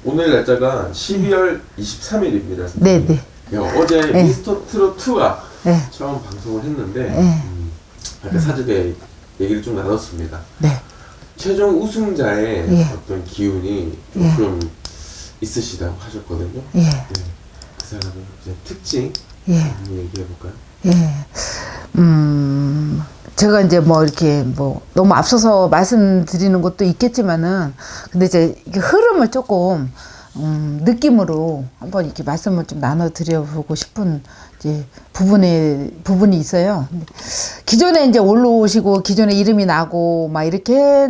오늘 날짜가 12월 23일입니다. 네네. 어제 네. 미스터 트롯 2가 네. 처음 방송을 했는데 네. 아까 사전에 얘기를 좀 나눴습니다. 네. 최종 우승자의 예. 어떤 기운이 예. 조금 있으시다고 하셨거든요. 예. 네. 그 사람의 이제 특징 예. 한번 얘기해 볼까요? 예. 제가 이제 뭐 이렇게 뭐 너무 앞서서 말씀드리는 것도 있겠지만은 근데 이제 이게 흐름을 조금 느낌으로 한번 이렇게 말씀을 좀 나눠 드려보고 싶은 이제 부분이 있어요. 근데 기존에 이제 올라오시고 기존에 이름이 나고 막 이렇게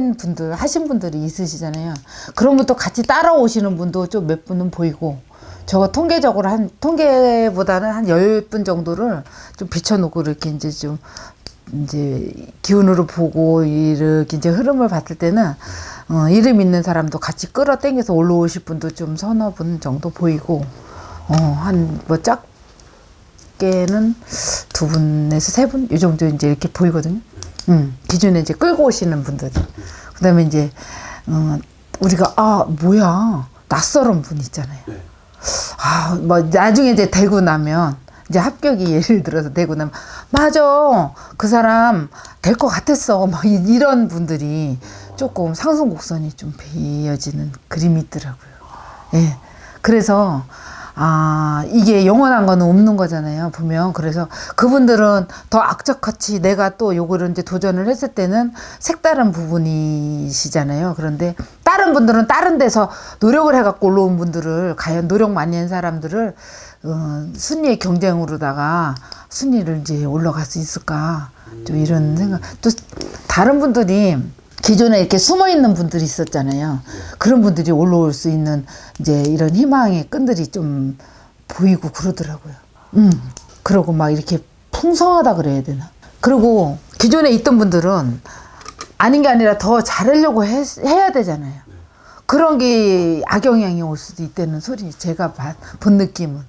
하신 분들이 있으시잖아요. 그런 분도 같이 따라오시는 분도 좀 몇 분은 보이고 저가 통계적으로 통계보다는 한 10분 정도를 좀 비춰놓고 이렇게 이제 기운으로 보고 이렇게 이제 흐름을 봤을 때는 이름 있는 사람도 같이 끌어당겨서 올라오실 분도 좀 서너 분 정도 보이고 한 뭐 작게는 2분에서 3분 이 정도 이제 이렇게 보이거든요. 기존에 이제 끌고 오시는 분들. 그다음에 이제 우리가 뭐야 낯설은 분 있잖아요. 뭐 나중에 이제 되고 나면 이제 합격이 예를 들어서 되고 나면 맞아 그 사람 될 것 같았어 막 이런 분들이 조금 상승 곡선이 좀 베어지는 그림이 있더라고요. 예. 그래서 이게 영원한 거는 없는 거잖아요 보면. 그래서 그분들은 더 악착같이 내가 또 요거를 이제 도전을 했을 때는 색다른 부분이시잖아요. 그런데 다른 분들은 다른 데서 노력을 해갖고 올라온 분들을 과연 노력 많이 한 사람들을 순위의 경쟁으로다가 순위를 이제 올라갈 수 있을까 좀 이런 생각. 또 다른 분들이 기존에 이렇게 숨어 있는 분들이 있었잖아요. 그런 분들이 올라올 수 있는 이제 이런 희망의 끈들이 좀 보이고 그러더라고요. 그러고 막 이렇게 풍성하다 그래야 되나. 그리고 기존에 있던 분들은 아닌 게 아니라 더 잘하려고 해야 되잖아요. 그런 게 악영향이 올 수도 있다는 소리. 제가 본 느낌은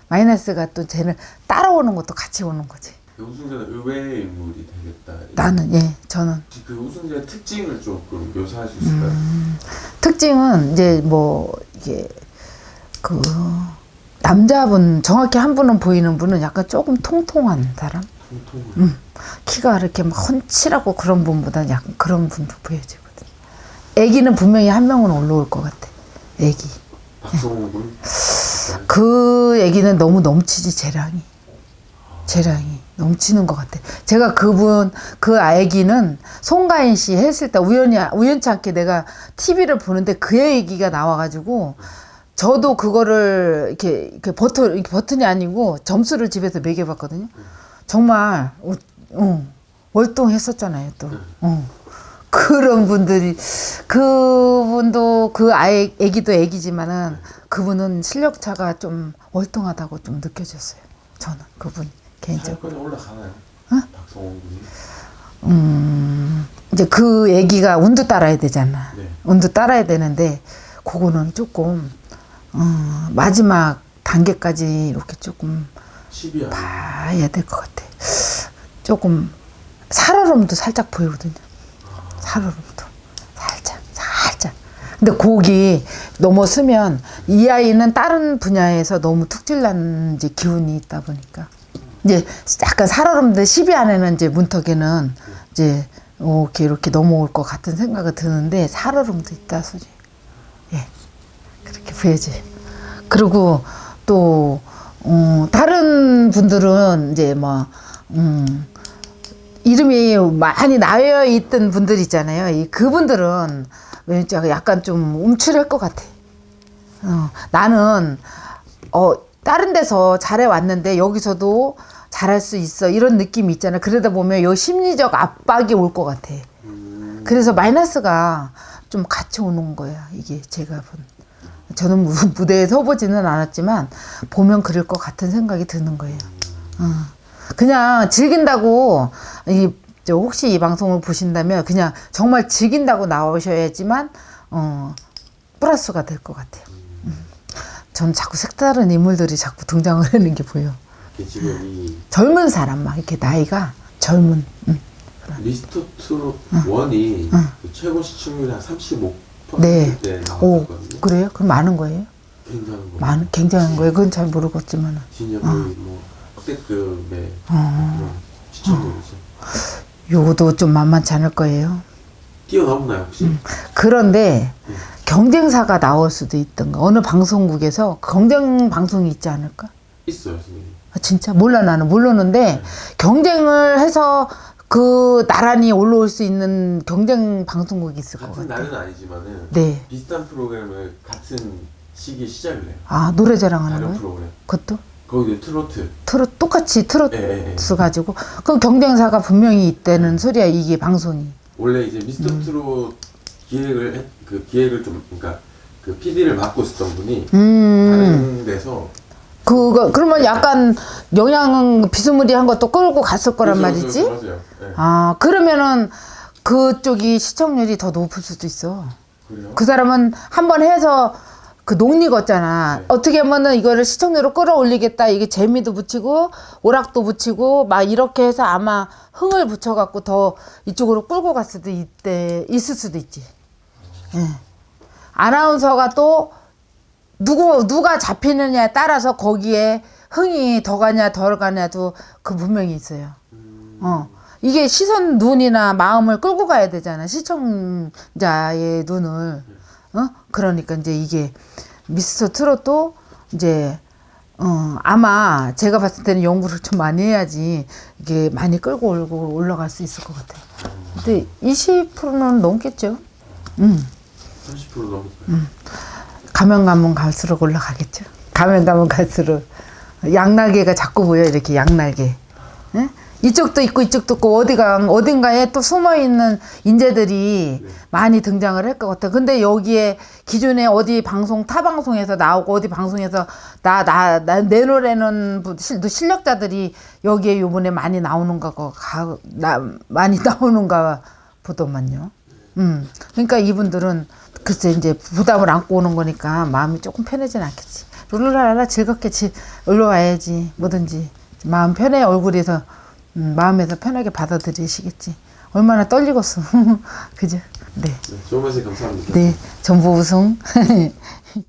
마이너스가 또 쟤를 따라오는 것도 같이 오는 거지. 우승자는 의외의 인물이 되겠다. 나는 저는 그 우승자의 특징을 조금 묘사할 수 있을까요? 특징은 이제 뭐 이게 그 남자분 정확히 한 분은 보이는 분은 약간 조금 통통한 사람. 통통한. 키가 이렇게 막 훤칠하고 그런 분보다 약간 그런 분도 보여지거든. 애기는 분명히 한 명은 올라올 것 같아. 애기. 박성호 군. 그 애기는 너무 넘치지 재량이 넘치는 것 같아. 제가 그 애기는 송가인 씨 했을 때 우연치 않게 내가 TV를 보는데 그 애기가 나와가지고 저도 그거를 이렇게 버튼이 아니고 점수를 집에서 매겨봤거든요. 정말 월동했었잖아요 또. 그런 분들이 그분도 그 애기도 애기지만은 그분은 실력차가 좀 월등하다고 좀 느껴졌어요. 저는 그분 개인적으로. 상위권에 올라가나요? 박성호 군이? 이제 그 애기가 운도 따라야 되잖아. 네. 운도 따라야 되는데 그거는 조금 마지막 단계까지 이렇게 조금 10위 봐야 될 것 같아. 조금 살얼음도 살짝 보이거든요. 살얼음도 살짝. 근데 거기 넘어서면 이 아이는 다른 분야에서 너무 특질난 이제 기운이 있다 보니까 이제 약간 살얼음들 10위 안에는 이제 문턱에는 이제 이렇게 넘어올 것 같은 생각이 드는데 살얼음도 있다 소리. 예, 그렇게 보여지. 그리고 또 다른 분들은 이제 뭐 이름이 많이 나여 있던 분들 있잖아요. 그분들은 왠지 약간 좀 움츠릴 것 같아. 나는 다른 데서 잘해 왔는데 여기서도 잘할 수 있어 이런 느낌이 있잖아. 그러다 보면 요 심리적 압박이 올 것 같아. 그래서 마이너스가 좀 같이 오는 거야. 이게 제가 본. 저는 무대에 서보지는 않았지만 보면 그럴 것 같은 생각이 드는 거예요. 그냥 즐긴다고 혹시 이 방송을 보신다면 그냥 정말 즐긴다고 나오셔야지만 플러스가 될 것 같아요. 전 자꾸 색다른 인물들이 자꾸 등장을 하는 게 보여. 지금 이 젊은 사람 막 이렇게 나이가 젊은. 미스터 트롯 1이 최고 시청률이 한 네. 때 오, 나왔거든요. 그래요? 그럼 많은 거예요? 굉장한 거. 굉장한 거예요? 그건 잘 모르겠지만은. 진짜 거의 뭐 역대급의 어. 그런 시청률이죠. 요것도 좀 만만치 않을 거예요. 뛰어넘나요 혹시? 그런데 경쟁사가 나올 수도 있던가. 어느 방송국에서 경쟁 방송이 있지 않을까? 있어요 선생님. 아, 진짜? 몰라, 나는 모르는데 경쟁을 해서 그 나란히 올라올 수 있는 경쟁 방송국이 있을 것 같은 같아요. 날은 아니지만은 네. 비슷한 프로그램을 같은 시기에 시작을 해요. 아, 노래 자랑하는 다른 거예요? 프로그램. 그것도? 거기 트로트. 똑같이 트로트 예. 가지고. 그럼 경쟁사가 분명히 있다는 소리야, 이게 방송이. 원래 이제 미스터 트롯 그 기획을 좀 그러니까 그 PD를 맡고 있었던 분이 다른 데서 그러면 약간 영양은 비스무리한 것도 끌고 갔을 거란 그렇죠, 말이지? 그렇죠, 맞아요. 예. 아, 그러면은 그쪽이 시청률이 더 높을 수도 있어. 그래요? 그 사람은 한번 해서 그 녹익었잖아. 네. 어떻게 하면은 이거를 시청률로 끌어올리겠다. 이게 재미도 붙이고 오락도 붙이고 막 이렇게 해서 아마 흥을 붙여갖고 더 이쪽으로 끌고 갈 수도 있을 수도 있지. 예. 아나운서가 또 누가 잡히느냐에 따라서 거기에 흥이 더 가냐 덜 가냐도 그 분명히 있어요. 이게 시선 눈이나 마음을 끌고 가야 되잖아. 시청자의 눈을. 그러니까 이제 이게 미스터 트롯도 이제 아마 제가 봤을 때는 연구를 좀 많이 해야지 이게 많이 끌고 올라갈 수 있을 것 같아요. 근데 20%는 넘겠죠. 30% 넘을까요? 가면 갈수록 올라가겠죠. 가면 갈수록 양날개가 자꾸 보여. 이렇게 양날개. 응? 이쪽도 있고 이쪽도 있고 어딘가에 또 숨어있는 인재들이 많이 등장을 할 것 같아. 근데 여기에 기존에 어디 방송 타 방송에서 나오고 어디 방송에서 내 노래는 실력자들이 여기에 요번에 많이 나오는가 많이 나오는가 보더만요. 그러니까 이분들은 글쎄 이제 부담을 안고 오는 거니까 마음이 조금 편하진 않겠지. 룰루랄라 즐겁게 올라와야지. 뭐든지 마음 편해. 얼굴에서 마음에서 편하게 받아들이시겠지. 얼마나 떨리겠어. 그죠? 네. 좋은 말씀 감사합니다. 네. 전부 우승.